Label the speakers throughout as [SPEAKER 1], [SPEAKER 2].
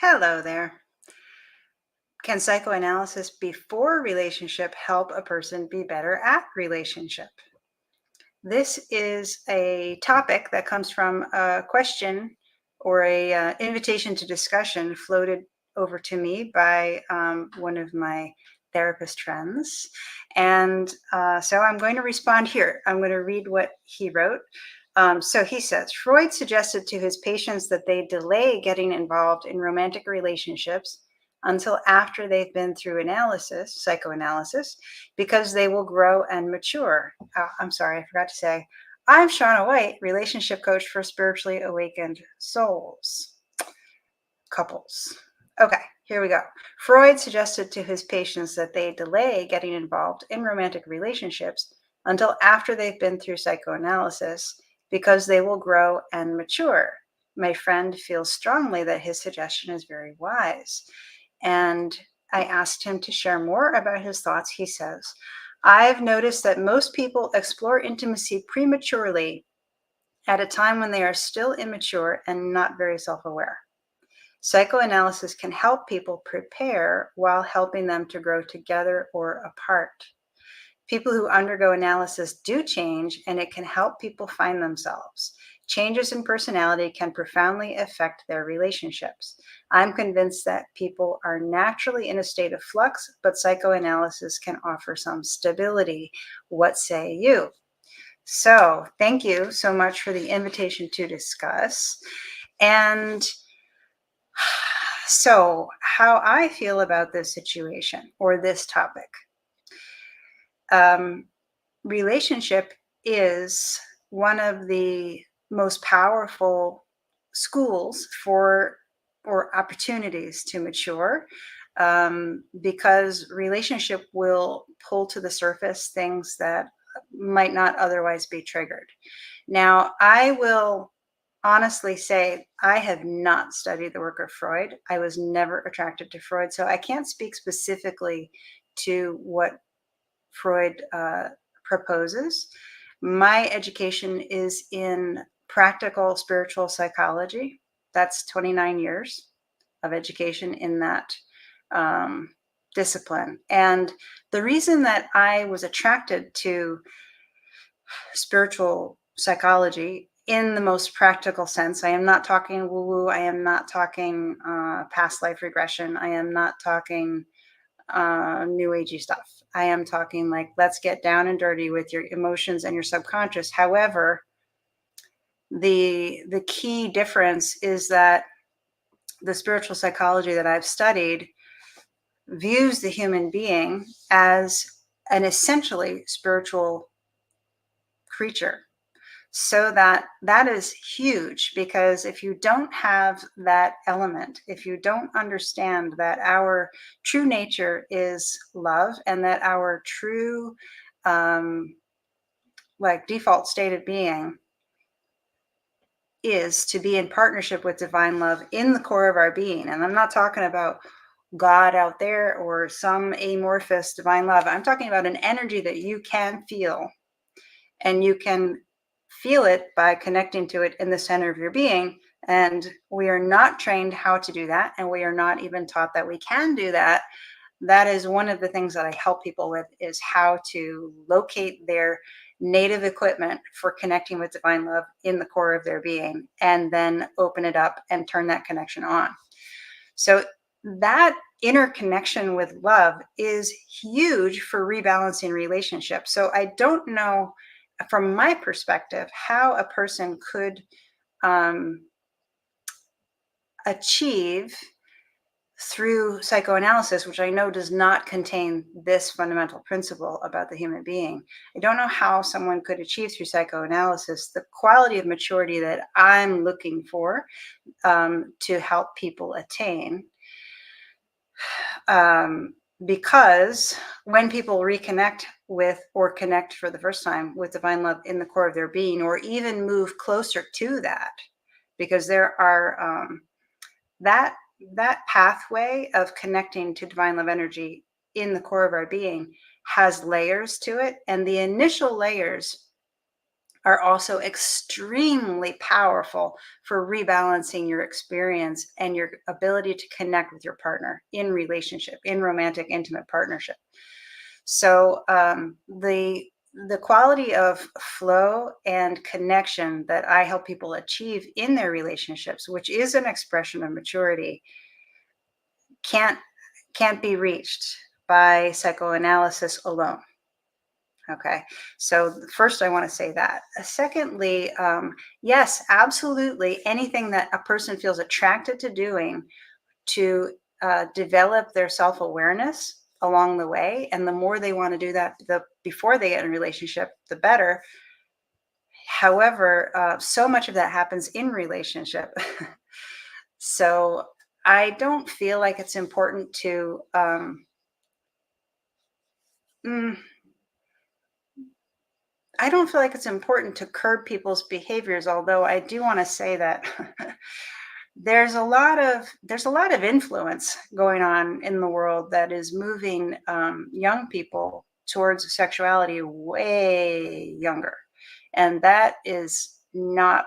[SPEAKER 1] Hello there. Can psychoanalysis before relationship help a person be better at relationship? This is a topic that comes from a question or a invitation to discussion floated over to me by one of my therapist friends. And so I'm going to respond here. I'm going to read what he wrote. So he says, Freud suggested to his patients that they delay getting involved in romantic relationships until after they've been through psychoanalysis, because they will grow and mature. I'm sorry, I forgot to say, I'm Shauna White, relationship coach for spiritually awakened souls, couples. Okay, here we go. Freud suggested to his patients that they delay getting involved in romantic relationships until after they've been through psychoanalysis, because they will grow and mature. My friend feels strongly that his suggestion is very wise. And I asked him to share more about his thoughts. He says, I've noticed that most people explore intimacy prematurely at a time when they are still immature and not very self-aware. Psychoanalysis can help people prepare while helping them to grow together or apart. People who undergo analysis do change, and it can help people find themselves. Changes in personality can profoundly affect their relationships. I'm convinced that people are naturally in a state of flux, but psychoanalysis can offer some stability. What say you? So, thank you so much for the invitation to discuss. And so, how I feel about this situation or this topic. Relationship is one of the most powerful schools for or opportunities to mature, because relationship will pull to the surface things that might not otherwise be triggered. Now, I will honestly say I have not studied the work of Freud. I was never attracted to Freud, so I can't speak specifically to what Freud proposes. My education is in practical spiritual psychology. That's 29 years of education in that discipline. And the reason that I was attracted to spiritual psychology in the most practical sense, I am not talking woo-woo, I am not talking past life regression, I am not talking new agey stuff. I am talking like, let's get down and dirty with your emotions and your subconscious. However, the key difference is that the spiritual psychology that I've studied views the human being as an essentially spiritual creature. So that is huge, because if you don't have that element, if you don't understand that our true nature is love, and that our true default state of being is to be in partnership with divine love in the core of our being. And I'm not talking about God out there or some amorphous divine love. I'm talking about an energy that you can feel, and you can feel it by connecting to it in the center of your being. And we are not trained how to do that, and we are not even taught that we can do that. That is one of the things that I help people with, is how to locate their native equipment for connecting with divine love in the core of their being, and then open it up and turn that connection on. So that interconnection with love is huge for rebalancing relationships. So I don't know, from my perspective, how a person could achieve through psychoanalysis, which I know does not contain this fundamental principle about the human being. I don't know how someone could achieve through psychoanalysis the quality of maturity that I'm looking for to help people attain. Because when people reconnect with, or connect for the first time with divine love in the core of their being, or even move closer to that, because there are that pathway of connecting to divine love energy in the core of our being has layers to it. And the initial layers are also extremely powerful for rebalancing your experience and your ability to connect with your partner in relationship, in romantic, intimate partnership. So the quality of flow and connection that I help people achieve in their relationships, which is an expression of maturity, can't can't be reached by psychoanalysis alone. Okay, so first I want to say that. Secondly, yes, absolutely, anything that a person feels attracted to doing to develop their self-awareness along the way, and the more they want to do that, the before they get in a relationship, the better. However, so much of that happens in relationship. So I don't feel like it's important to mm, I don't feel like it's important to curb people's behaviors, although I do want to say that there's a lot of influence going on in the world that is moving young people towards sexuality way younger, and that is not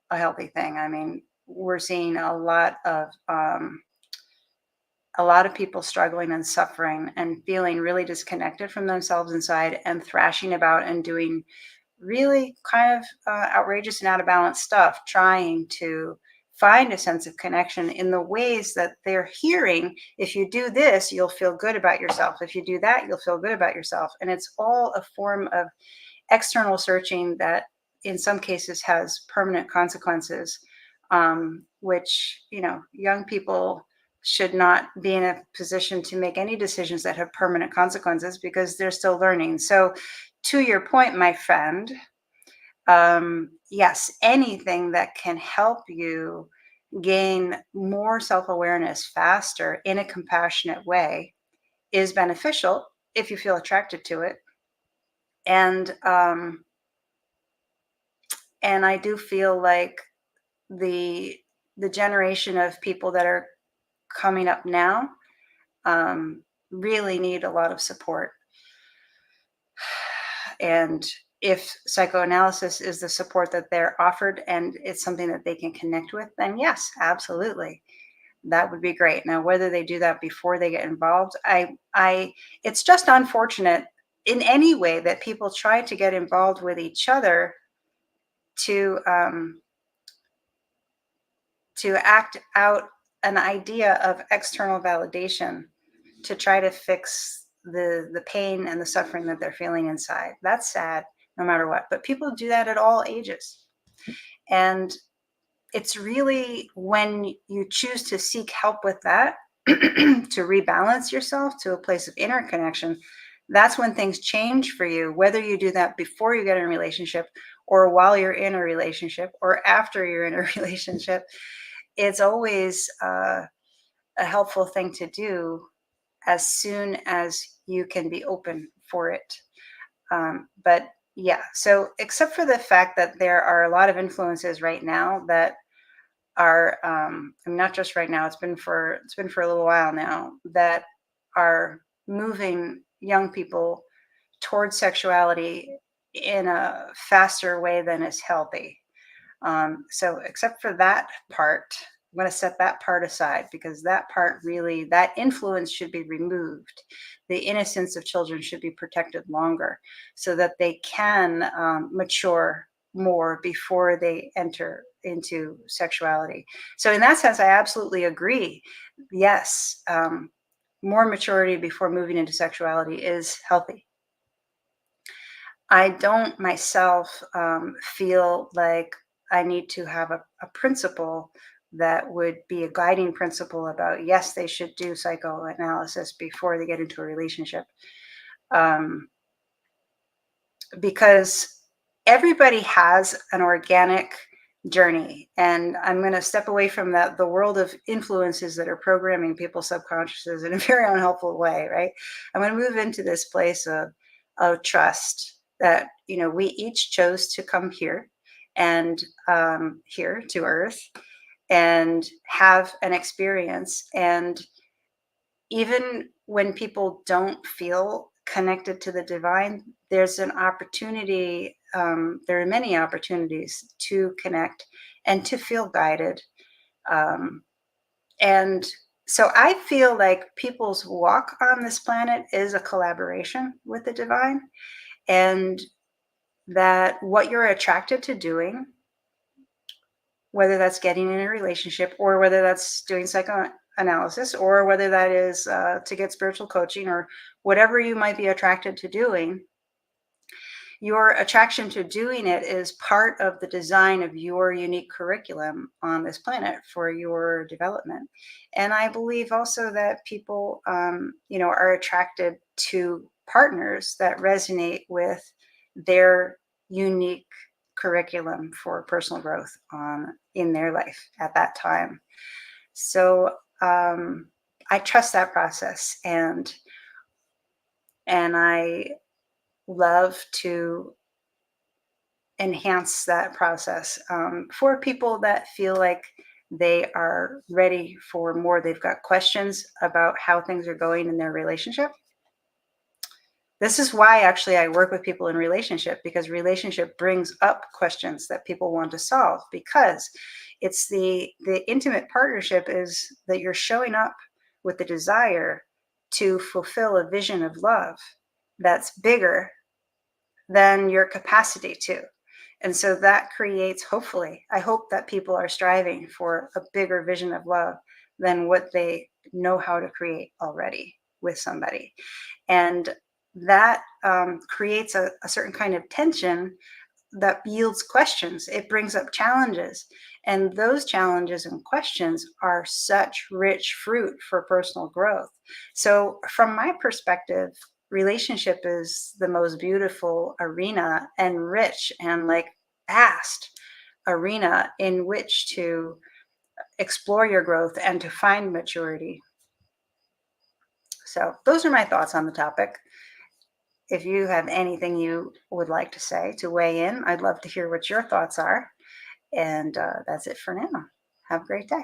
[SPEAKER 1] a healthy thing. I mean, we're seeing a lot of people struggling and suffering and feeling really disconnected from themselves inside and thrashing about and doing really kind of outrageous and out of balance stuff, trying to find a sense of connection in the ways that they're hearing. If you do this, you'll feel good about yourself. If you do that, you'll feel good about yourself. And it's all a form of external searching that in some cases has permanent consequences, which, young people should not be in a position to make any decisions that have permanent consequences because they're still learning. So, to your point, my friend, yes, anything that can help you gain more self awareness faster in a compassionate way is beneficial if you feel attracted to it. And and I do feel like the the generation of people that are coming up now um, really need a lot of support. And if psychoanalysis is the support that they're offered and it's something that they can connect with, then yes, absolutely, that would be great. Now, whether they do that before they get involved, it's just unfortunate in any way that people try to get involved with each other to act out an idea of external validation to try to fix the pain and the suffering that they're feeling inside. That's sad no matter what. But people do that at all ages. And it's really when you choose to seek help with that to rebalance yourself to a place of inner connection, that's when things change for you, whether you do that before you get in a relationship or while you're in a relationship or after you're in a relationship. It's always a helpful thing to do as soon as you can be open for it. But yeah, so except for the fact that there are a lot of influences right now that are not just right now, it's been for a little while now, that are moving young people towards sexuality in a faster way than is healthy. So except for that part, I'm going to set that part aside because that part really, that influence should be removed. The innocence of children should be protected longer so that they can mature more before they enter into sexuality. So, in that sense, I absolutely agree. Yes, more maturity before moving into sexuality is healthy. I don't myself feel like I need to have a principle that would be a guiding principle about, yes, they should do psychoanalysis before they get into a relationship. Um, because everybody has an organic journey. And I'm going to step away from the world of influences that are programming people's subconsciouses in a very unhelpful way, right? I'm going to move into this place of trust that, we each chose to come here and here to Earth and have an experience. And even when people don't feel connected to the divine, there's an opportunity. There are many opportunities to connect and to feel guided. Um, and so I feel like people's walk on this planet is a collaboration with the divine, and that what you're attracted to doing, whether that's getting in a relationship or whether that's doing psychoanalysis or whether that is to get spiritual coaching or whatever you might be attracted to doing, your attraction to doing it is part of the design of your unique curriculum on this planet for your development. And I believe also that people, are attracted to partners that resonate with their unique curriculum for personal growth in their life at that time. So I trust that process, and I love to enhance that process for people that feel like they are ready for more. They've got questions about how things are going in their relationship. This is why actually I work with people in relationship, because relationship brings up questions that people want to solve, because it's the intimate partnership is that you're showing up with the desire to fulfill a vision of love that's bigger than your capacity to. And so that creates, hopefully, I hope that people are striving for a bigger vision of love than what they know how to create already with somebody. And that creates a certain kind of tension that yields questions. It brings up challenges. And those challenges and questions are such rich fruit for personal growth. So, from my perspective, relationship is the most beautiful arena and rich and like vast arena in which to explore your growth and to find maturity. So, those are my thoughts on the topic. If you have anything you would like to say to weigh in, I'd love to hear what your thoughts are. And that's it for now. Have a great day.